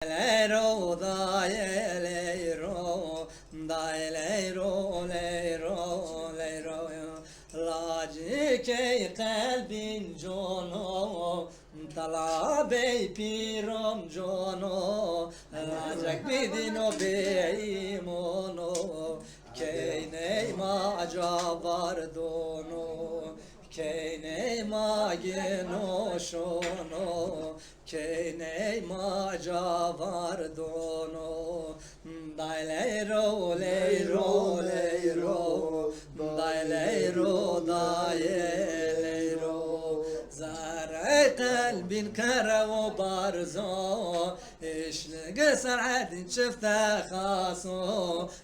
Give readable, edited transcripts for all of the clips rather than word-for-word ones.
Leiro da leiro da leiro leiro leiro lacı ki kalbin jono talabe pirom jono lacak bidino beimono keyne ma javardono keyne ma genoşono keyne ma javardono dailero leiro leiro dailero dailero zare kalbin kara barzo işle sa'adin şifta khaso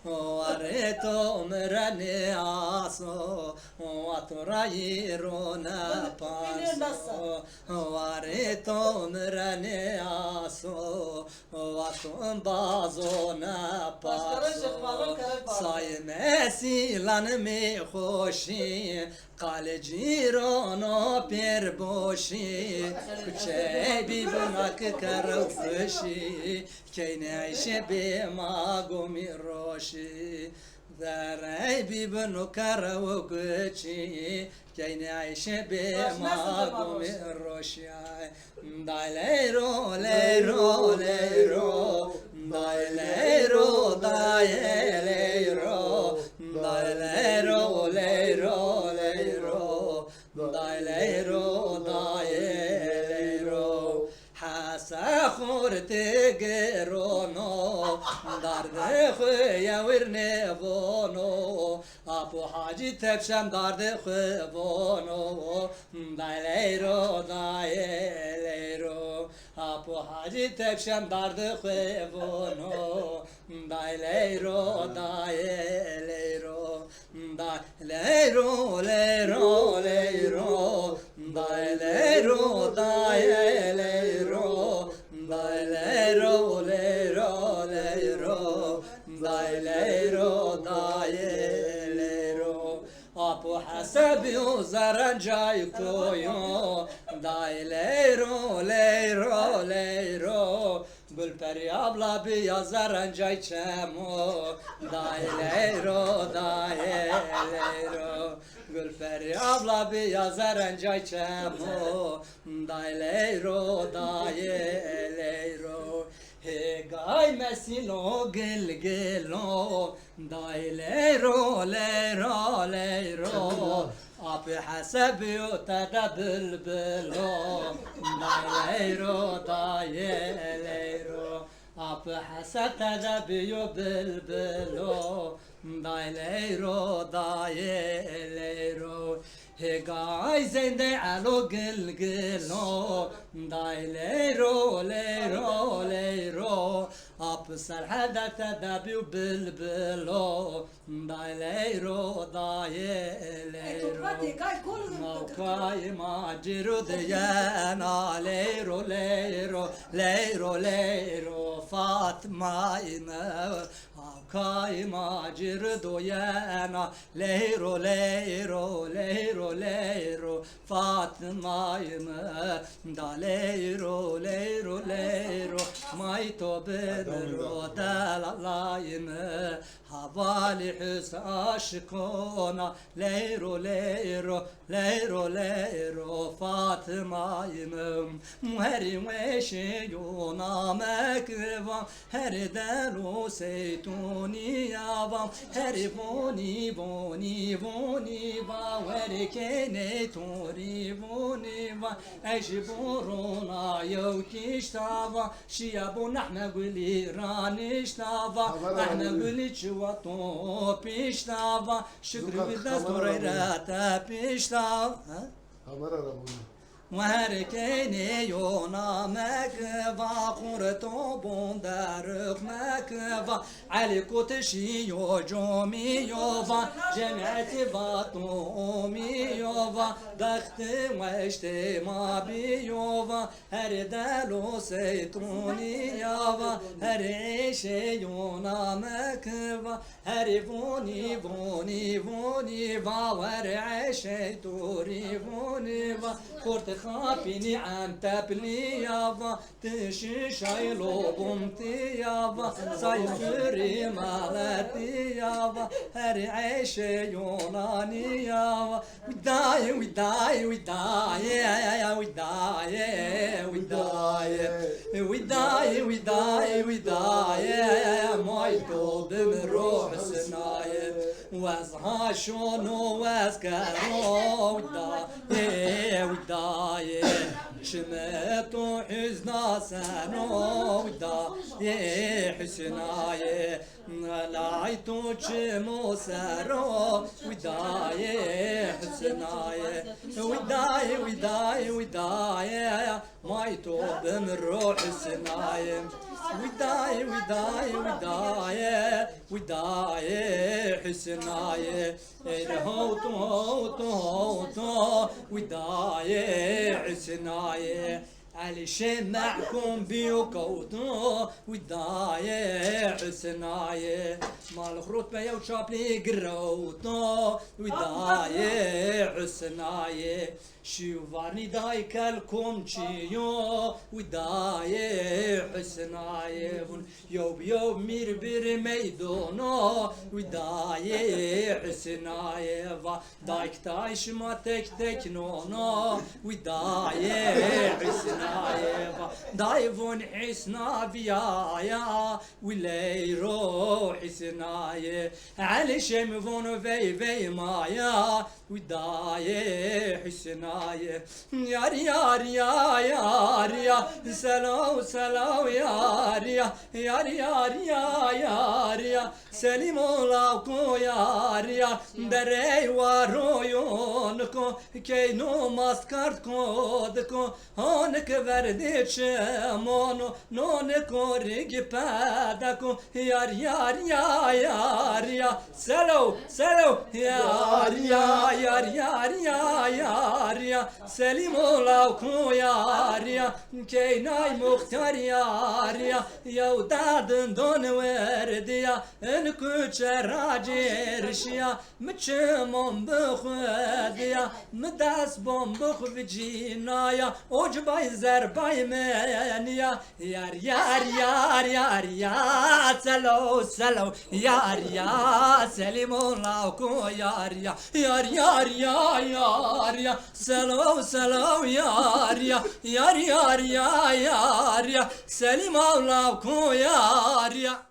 وريتو مرني عاصو وطرايرونا باسو وريتو مرني عاصو وطن بازونا باسو صايمسي لانمي خوشي قال جيرونو بير بوشي كچي بيبناك كرفشي كي نعيش بما قومي روشي ذرعي بيبنو كروكشي كي نعيش بما قومي روشي داي ليرو ليرو ليرو داي ليرو داي ليرو داي ليرو ليرو ليرو داي ليرو داي ليرو حاسا خورتي قرونو دارد خويا ورنبونو ابو حاجي تبشم دارد خوبونو دايليرو دايليرو ابو حاجي تبشم دارد خوبونو دايليرو دايليرو دايليرو ليرو ليرو دايليرو دايليرو دايليرو ليرو ليرو دايليرو دايليرو ابو حسب وزرنجاي كويو دايليرو ليرو ليرو بالبري ابلا بيا زرنجاي چمو دايليرو دايليرو بالبري ابلا بيا زرنجاي چمو دايليرو دايليرو هيغاي مسينو گل گلو دايليرو ليرو ليرو اب حسب يتدا بلبلو دايليرو دايليرو اب حسب تدا بيو بلبلو دايليرو دايليرو هيغاي زنده علو گل گلو دايليرو ليرو ليرو اب سرحدة تدابيو بلبلو دايليرو دايليرو موكاي ماجرو ديانا ليرو ليرو ليرو ليرو فاطمة موكاي ماجرو ديانا ليرو ليرو ليرو ليرو فاطمة دا ليرو ليرو ليرو مايتو بدرو دالالاين حوالي حس عاشقونا ليرو ليرو ليرو ليرو فاطمة مهري وشيونا مكرفا هري دالو سيتوني يابا هري بوني بوني بوني با وري كيني توري بوني با اجبورونا يوكيشتافا شيابو نحنا قولي رانيشتافا احنا قولي شواتو بيشتافا شكري بالدس دوريراتا بيشتافا وهركيني يونا مكفا قرطو بوندارق مكفا علي كوتشي يو جومي يوفا جمعتي باطومي يوفا دخت واشتي ما بيوفا هر دالو سيتوني يوفا هر عيشي يونا مكفا هر فوني فوني فوني فا ور عيشي توري فوني فا قرط خافيني عم تبلي يابا تشي شايلو بمتي يابا سايفري مالتي يابا هري عيش يوناني يابا وداي وداي وداي وداي وداي وداي وداي وداي مايتو بمروح سناي وازها شونو وازكارو وداي وداي شمتو حزنا سانو وداي حسناي لايتو تشمو سارو وداي حسناي وداي وداي وداي مايتو بمروح سناي وداي وداي وداي وداي حسناي هو تو تو وداي حسناي علشان معكم بيوكوتو وداي حسناي مال خروط بيا وشابلي قروتو وداي حسناي شوفارني داي كالكم تشيو وداي حسناي يوب يوب مير بير ميدونو وداي حسناي دايك تايش ما تك تك نونو وداي حسناي دايفون حسنا بيايا وليرو حسناي على شمفون في مايا وداي حسناي يار يار يا يار يا سلام سلام يار يا يار يار يا يار يا سليم لاكو يار يا دري وارويونكو كينو ماسكارت كودكو هونك ورديش مونو نونكو ريجي بادكو يار يار يا يار يا سلو سلو يار يا yar yar ya yar ya Selim olavku yar ya Keynay muhtar yar ya Ya dadın don verdi ya En küçer acir ya Mçımon bıkhud ya Mdas bom bıkh vicina ya Ocbay zerbay men ya Yar yar yar yar ya Selo selo yar ya Selim olavku yar ya Yar yar ya yar ya Selo selo yar ya Yar yar ya yar ya Selim olavku yar ya